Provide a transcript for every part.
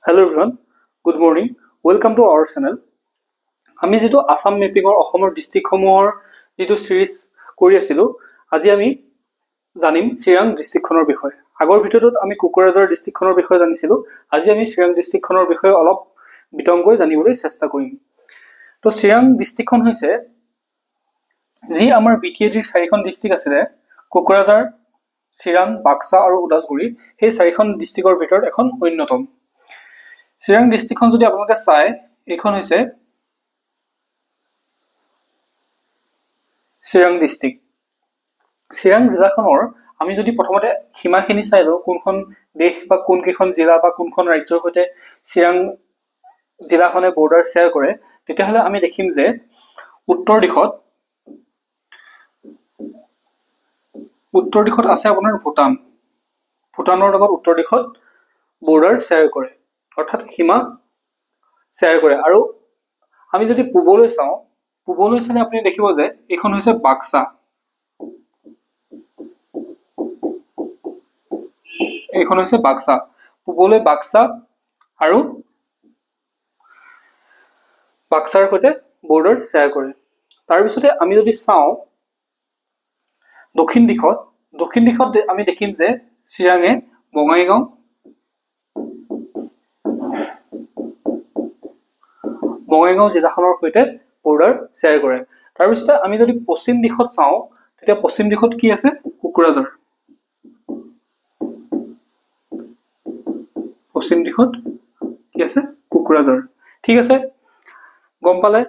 Hello everyone, good morning. Welcome to our channel. আমি যেটো আসাম মেপিংৰ অসমৰ ডিস্ট্ৰিক্টসমূহৰ যেটো সিৰিজ কৰি আছিলো আজি আমি জানিম চিৰাং ডিস্ট্ৰিক্টখনৰ বিষয়ে। আগৰ ভিডিঅটোত আমি কোকৰাঝাৰ ডিস্ট্ৰিক্টখনৰ বিষয়ে জানিছিলো। আজি আমি চিৰাং ডিস্ট্ৰিক্টখনৰ বিষয়ে অলপ বিতংকৈ জানিবলৈ চেষ্টা কৰিম। তো চিৰাং ডিস্ট্ৰিক্টখন হৈছে যি আমাৰ বিটিএডিৰ চাৰিখন ডিস্ট্ৰিক্ট আছে কোকৰাঝাৰ, চিৰাং, বাক্সা আৰু ওদালগুৰি সেই চাৰিখন ডিস্ট্ৰিক্টৰ ভিতৰত এখন অন্যতম। চিৰাং ডিস্ট্ৰিক্টখন যদি আপোনালোকে চাই এইখন হৈছে চিৰাং ডিস্ট্ৰিক্ট। চিৰাং জিলাখনৰ আমি যদি প্ৰথমতে সীমাখিনি চাই লওঁ কোনখন দেশ বা কোন কেইখন জিলা বা কোনখন ৰাজ্যৰ সৈতে চিৰাং জিলাখনে বৰ্ডাৰ শ্বেয়াৰ কৰে তেতিয়াহ'লে আমি দেখিম যে উত্তৰ দিশত আছে আপোনাৰ ভূটান। ভূটানৰ লগত উত্তৰ দিশত বৰ্ডাৰ শ্বেয়াৰ কৰে অৰ্থাৎ সীমা শ্বেয়াৰ কৰে। আৰু আমি যদি পূবলৈ চালে আপুনি দেখিব যে এইখন হৈছে বাক্সা। এইখন হৈছে বাক্সা, পূবলৈ বাক্সা আৰু বাক্সাৰ সৈতে বৰ্ডাৰ শ্বেয়াৰ কৰে। তাৰপিছতে আমি যদি চাওঁ দক্ষিণ দিশত আমি দেখিম যে চিৰাঙে বঙাইগাঁও জিলাখনৰ সৈতে বৰ্ডাৰ শ্বেয়াৰ কৰে। তাৰপিছতে আমি যদি পশ্চিম দিশত চাওঁ তেতিয়া পশ্চিম দিশত কি আছে কোকৰাঝাৰ। পশ্চিম দিশত কি আছে কোকৰাঝাৰ। ঠিক আছে, গম পালে।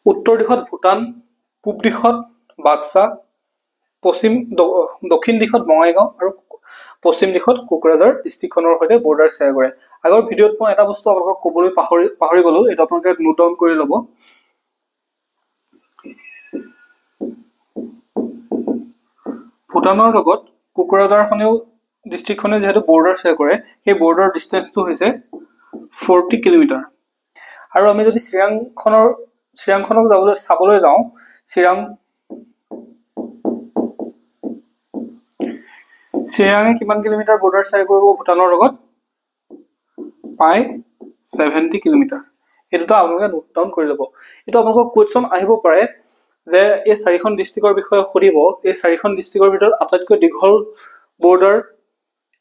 উত্তৰ দিশত ভূটান, পূব দিশত বাক্সা, দক্ষিণ দিশত বঙাইগাঁও আৰু পশ্চিম দিশত কোকৰাঝাৰ ডিস্ট্ৰিক্টখনৰ সৈতে বৰ্ডাৰ শ্বেয়াৰ কৰে। আগৰ ভিডিঅ'ত মই এটা বস্তু আপোনালোকক ক'বলৈ পাহৰি গ'লো, এইটো আপোনালোকে নোট ডাউন কৰি ল'ব। ভূটানৰ লগত কোকৰাঝাৰখনেও ডিস্ট্ৰিক্টখনে যিহেতু বৰ্ডাৰ শ্বেয়াৰ কৰে সেই বৰ্ডাৰ ডিষ্টেন্সটো হৈছে 40 কিলোমিটাৰ। আৰু আমি যদি চিৰাংখনক চাবলৈ যাওঁ চিৰাঙে কিমান কিলোমিটাৰ বৰ্ডাৰ শ্বেয়াৰ কৰিব ভূটানৰ লগত? প্ৰায় 70 কিলোমিটাৰ। এই দুটা আপোনালোকে নোট ডাউন কৰি ল'ব। এইটো আপোনালোকক কুৱেশ্যন আহিব পাৰে যে এই চাৰিখন ডিস্ট্ৰিক্টৰ বিষয়ে সুধিব, এই চাৰিখন ডিস্ট্ৰিক্টৰ ভিতৰত আটাইতকৈ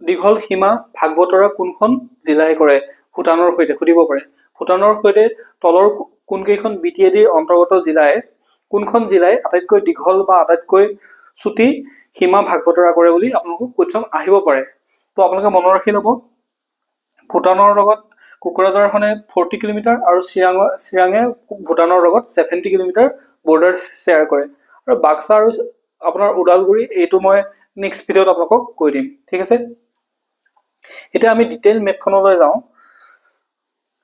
দীঘল সীমা ভাগ বতৰা কোনখন জিলাই কৰে ভূটানৰ সৈতে সুধিব পাৰে। ভূটানৰ সৈতে তলৰ কোনকেইখন বিটিএডিৰ অন্তৰ্গত জিলাই কোনখন জিলাই আটাইতকৈ দীঘল বা আটাইতকৈ চুটি সীমা ভাগ বতৰা কৰে বুলি আপোনালোকক কুৱেশ্যন আহিব পাৰে। তো আপোনালোকে মনত ৰাখি ল'ব ভূটানৰ লগত কোকৰাঝাৰখনে 40 কিলোমিটাৰ আৰু চিৰাঙে ভূটানৰ লগত 70 কিলোমিটাৰ বৰ্ডাৰ শ্বেয়াৰ কৰে। আৰু বাক্সা আৰু আপোনাৰ ওদালগুৰি এইটো মই নেক্সট ভিডিঅ'ত আপোনালোকক কৈ দিম। ঠিক আছে, এতিয়া আমি ডিটেইল মেপখনলৈ যাওঁ।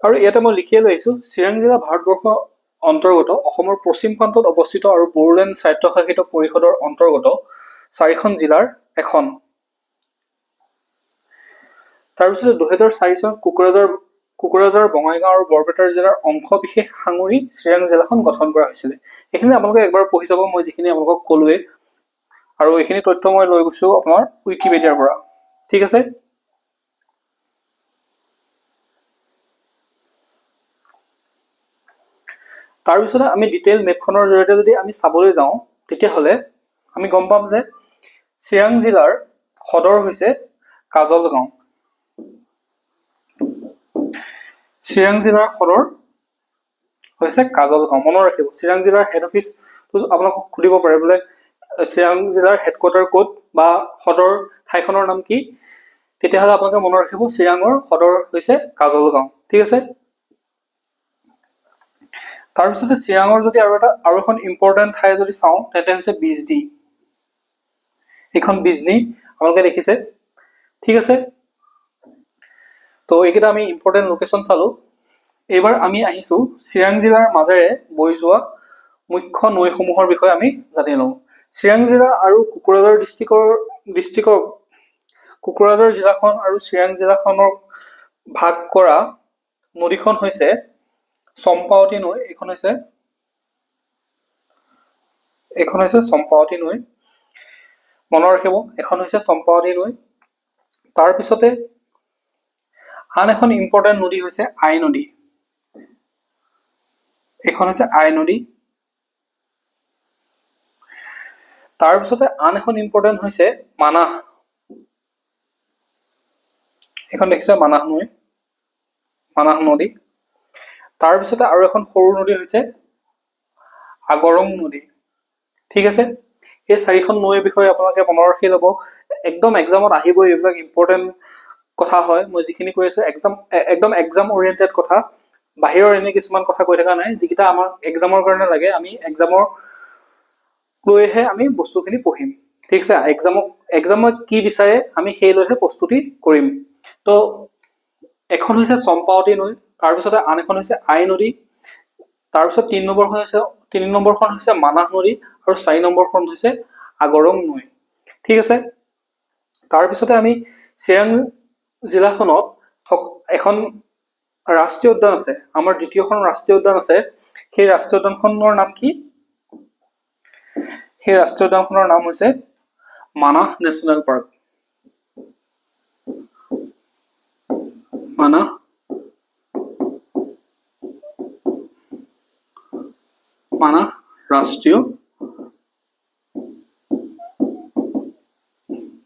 আৰু ইয়াতে মই লিখিয়ে লৈ আহিছোঁ চিৰাং জিলা ভাৰতবৰ্ষৰ অন্তৰ্গত অসমৰ পশ্চিম প্ৰান্তত অৱস্থিত আৰু বড়োলেণ্ড স্বায়ত্তশাসিত পৰিষদৰ অন্তৰ্গত চাৰিখন জিলাৰ এখন। তাৰপিছত 2004 চনত কোকৰাঝাৰ, বঙাইগাঁও আৰু বৰপেটাৰ জিলাৰ অংশ বিশেষ সাঙুৰি চিৰাং জিলাখন গঠন কৰা হৈছিলে। এইখিনি আপোনালোকে একবাৰ পঢ়ি চাব, মই যিখিনি আপোনালোকক ক'লোৱে। আৰু এইখিনি তথ্য মই লৈ গৈছোঁ আপোনাৰ উইকিপিডিয়াৰ পৰা। ঠিক আছে, তাৰপিছতে আমি ডিটেইল মেপখনৰ জৰিয়তে যদি আমি চাবলৈ যাওঁ তেতিয়াহ'লে আমি গম পাম যে চিৰাং জিলাৰ সদৰ হৈছে কাজলগাঁও। চিৰাং জিলাৰ সদৰ হৈছে কাজলগাঁও, মনত ৰাখিব। চিৰাং জিলাৰ হেড অফিচটো আপোনালোকক সুধিব পাৰে বোলে চিৰাং জিলাৰ হেডকোৱাৰ্টাৰ ক'ত বা সদৰ ঠাইখনৰ নাম কি, তেতিয়াহ'লে আপোনালোকে মনত ৰাখিব চিৰাঙৰ সদৰ হৈছে কাজলগাঁও। ঠিক আছে, তাৰপিছতে চিৰাঙৰ যদি আৰু এখন ইম্পৰ্টেণ্ট ঠাই যদি চাওঁ তেন্তে হৈছে বিজনী। এইখন বিজনী আপোনালোকে দেখিছে। ঠিক আছে, তো এইকেইটা আমি ইম্পৰ্টেণ্ট লোকেশ্যন চালোঁ। এইবাৰ আমি আহিছোঁ চিৰাং জিলাৰ মাজেৰে বৈ যোৱা মুখ্য নৈসমূহৰ বিষয়ে আমি জানি লওঁ। চিৰাং জিলা আৰু কোকৰাঝাৰ কোকৰাঝাৰ জিলাখন আৰু চিৰাং জিলাখনক ভাগ কৰা নদীখন হৈছে চম্পাৱতী নৈ। এইখন হৈছে চম্পাৱতী নৈ, মনত ৰাখিব। এখন হৈছে চম্পাৱতী নৈ। তাৰপিছতে আন এখন ইম্পৰ্টেণ্ট নদী হৈছে আই নদী। এখন হৈছে আই নদী। তাৰপিছতে আন এখন ইম্পৰ্টেণ্ট হৈছে মানাহ। এখন দেখিছে মানাহ নৈ, মানাহ নদী। তাৰপিছতে আৰু এখন সৰু নদী হৈছে আগৰং নদী। ঠিক আছে, এই চাৰিখন নৈৰ বিষয়ে আপোনালোকে মনত ৰাখি ল'ব। একদম এক্সামত আহিবই, এইবিলাক ইম্পৰ্টেণ্ট কথা হয়। মই যিখিনি কৈ আছো একদম এক্সাম অৰিয়েণ্টেড কথা, বাহিৰৰ এনে কিছুমান কথা কৈ থকা নাই যিকেইটা আমাৰ এক্সামৰ কাৰণে লাগে। আমি এক্সামৰ লৈহে আমি বস্তুখিনি পঢ়িম। ঠিক আছে, এক্সামত কি বিচাৰে আমি সেই লৈহে প্ৰস্তুতি কৰিম। তো এখন হৈছে চম্পাৱতী নৈ, তাৰপিছতে আন এখন হৈছে আই নদী, তাৰপিছত 3 নম্বৰখন হৈছে মানাহ নদী, আৰু 4 নম্বৰখন হৈছে আগৰং নৈ। ঠিক আছে, তাৰপিছতে আমি চিৰাং জিলাখনত এখন ৰাষ্ট্ৰীয় উদ্যান আছে, আমাৰ দ্বিতীয়খন ৰাষ্ট্ৰীয় উদ্যান আছে। সেই ৰাষ্ট্ৰীয় উদ্যানখনৰ নাম কি? সেই ৰাষ্ট্ৰীয় উদ্যানখনৰ নাম হৈছে মানাহ নেশ্যনেল পাৰ্ক। মানাহ ৰাষ্ট্ৰীয়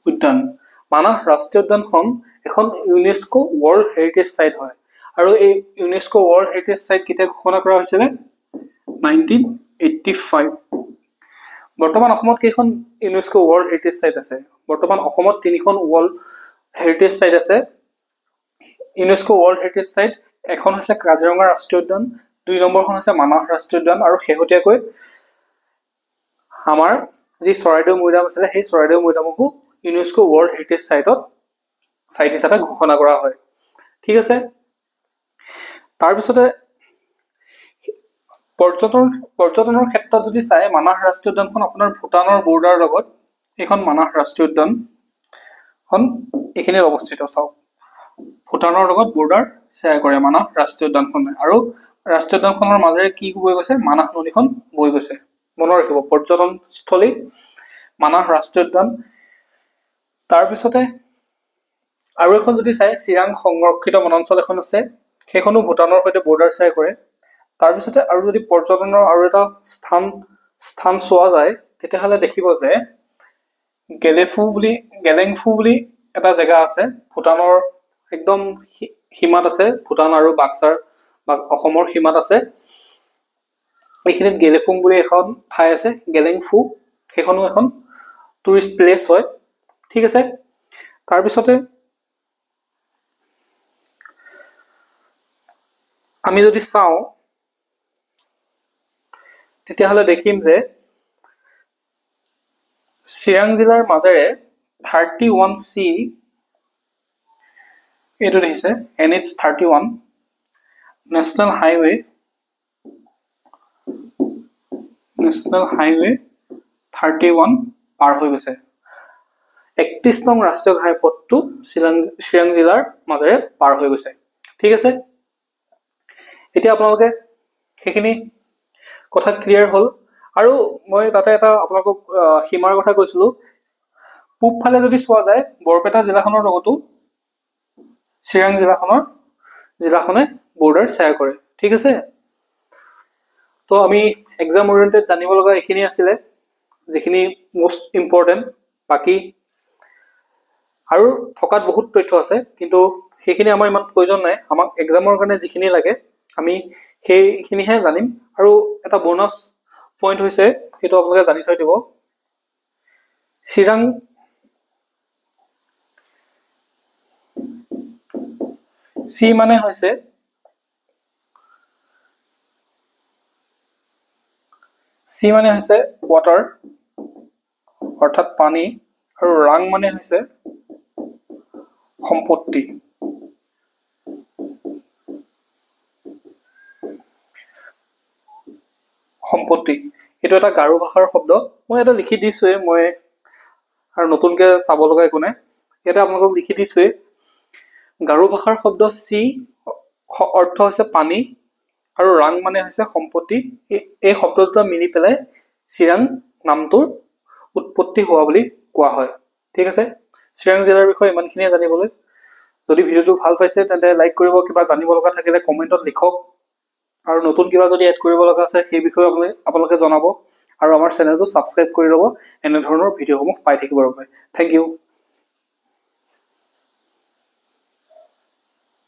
উদ্যান। মানাহ ৰাষ্ট্ৰীয় উদ্যানখন এখন ইউনেস্কো ৱৰ্ল্ড হেৰিটেজ চাইট হয়, আৰু এই ইউনেস্কো ৱৰ্ল্ড হেৰিটেজ চাইট কেতিয়া ঘোষণা কৰা হৈছিলে? 1985। বৰ্তমান অসমত কেইখন ইউনেস্কো ৱৰ্ল্ড হেৰিটেজ চাইট আছে? বৰ্তমান অসমত 3খন ৱৰ্ল্ড হেৰিটেজ চাইট আছে, ইউনেস্কো ৱৰ্ল্ড হেৰিটেজ চাইট। এখন হৈছে কাজিৰঙা ৰাষ্ট্ৰীয় উদ্যান, 2 নম্বৰখন হৈছে মানাহ ৰাষ্ট্ৰীয় উদ্যান, আৰু শেহতীয়াকৈ আমাৰ যি চৰাইদেউ মৈদাম আছিলে সেই চৰাইদেউ মৈদামকো ইউনেস্কো ৱৰ্ল্ড হেৰিটেজ চাইট হিচাপে ঘোষণা কৰা হয়। ঠিক আছে, তাৰপিছতে পৰ্যটনৰ ক্ষেত্ৰত যদি চাই, মানাহ ৰাষ্ট্ৰীয় উদ্যানখন আপোনাৰ ভূটানৰ বৰ্ডাৰ লগত এইখন মানাহ ৰাষ্ট্ৰীয় উদ্যানখন এইখিনিত অৱস্থিত। চাওক, ভূটানৰ লগত বৰ্ডাৰ শ্বেয়াৰ কৰে মানাহ ৰাষ্ট্ৰীয় উদ্যানখনে, আৰু ৰাষ্ট্ৰীয় উদ্যানখনৰ মাজেৰে কি বৈ গৈছে? মানাহ নদীখন বৈ গৈছে। মনত ৰাখিব, পৰ্যটনস্থলী মানাহ ৰাষ্ট্ৰীয় উদ্যান। তাৰপিছতে আৰু এখন যদি চাই, চিৰাং সংৰক্ষিত বনাঞ্চল এখন আছে, সেইখনো ভূটানৰ সৈতে বৰ্ডাৰ শ্বেয়াৰ কৰে। তাৰপিছতে আৰু যদি পৰ্যটনৰ আৰু এটা স্থান চোৱা যায়, তেতিয়াহ'লে দেখিব যে গেলেংফু বুলি এটা জেগা আছে, ভূটানৰ একদম সীমাত আছে, ভূটান আৰু অসমৰ সীমাত আছে। এইখিনিত গেলেফুং বুলি এখন ঠাই আছে, গেলেংফু, সেইখনো এখন টুৰিষ্ট প্লেচ হয়। ঠিক আছে, তাৰপিছতে আমি যদি চাওঁ তেতিয়াহ'লে দেখিম যে চিৰাং জিলাৰ মাজেৰে 31C, এইটো দেখিছে NH31 নেশ্যনেল হাইৱে 31 পাৰ হৈ গৈছে। 31 নং ৰাষ্ট্ৰীয় ঘাইপথটো চিৰাং জিলাৰ মাজেৰে পাৰ হৈ গৈছে। ঠিক আছে, এতিয়া আপোনালোকে সেইখিনি কথা ক্লিয়াৰ হ'ল। আৰু মই তাতে এটা আপোনালোকক সীমাৰ কথা কৈছিলো, পূবফালে যদি চোৱা যায়, বৰপেটা জিলাখনৰ লগতো চিৰাং জিলাখনে বৰ্ডাৰ শ্বেয়াৰ কৰে। ঠিক আছে, তো আমি এক্সাম অৰিয়েণ্টেড জানিব লগা এইখিনি আছিলে, যিখিনি মষ্ট ইম্পৰ্টেণ্ট। বাকী আৰু থকাত বহুত তথ্য আছে, কিন্তু সেইখিনি আমাৰ ইমান প্ৰয়োজন নাই। আমাক এক্সামৰ কাৰণে যিখিনি লাগে আমি সেইখিনিহে জানিম। আৰু এটা বোনাছ পইণ্ট হৈছে, সেইটো আপোনালোকে জানি থৈ দিব, চিৰাং চি মানে হৈছে ৱাটাৰ, অৰ্থাৎ পানী, আৰু ৰাং মানে হৈছে সম্পত্তি। এইটো এটা গাৰো ভাষাৰ শব্দ। মই এটা লিখি দিছোৱে, মই আৰু নতুনকে চাব লগা একো নাই, ইয়াতে আপোনালোকক লিখি দিছোৱে। গাৰো ভাষাৰ শব্দ চি অৰ্থ হৈছে পানী, আৰু ৰাং মানে হৈছে সম্পত্তি। এই শব্দ দুটা মিলি পেলাই চিৰাং নামটোৰ উৎপত্তি হোৱা বুলি কোৱা হয়। ঠিক আছে, চিৰাং জিলাৰ বিষয়ে ইমানখিনিয়ে জানিবলৈ যদি ভিডিঅ'টো ভাল পাইছে তেন্তে লাইক কৰিব, কিবা জানিব লগা থাকিলে কমেণ্টত লিখক, আৰু নতুন কিবা যদি এড কৰিব লগা আছে সেই বিষয়ে আপোনালোকে জনাব, আৰু আমাৰ চেনেলটো ছাবস্ক্ৰাইব কৰি ল'ব এনেধৰণৰ ভিডিঅ'সমূহ পাই থাকিবৰ বাবে। Thank U.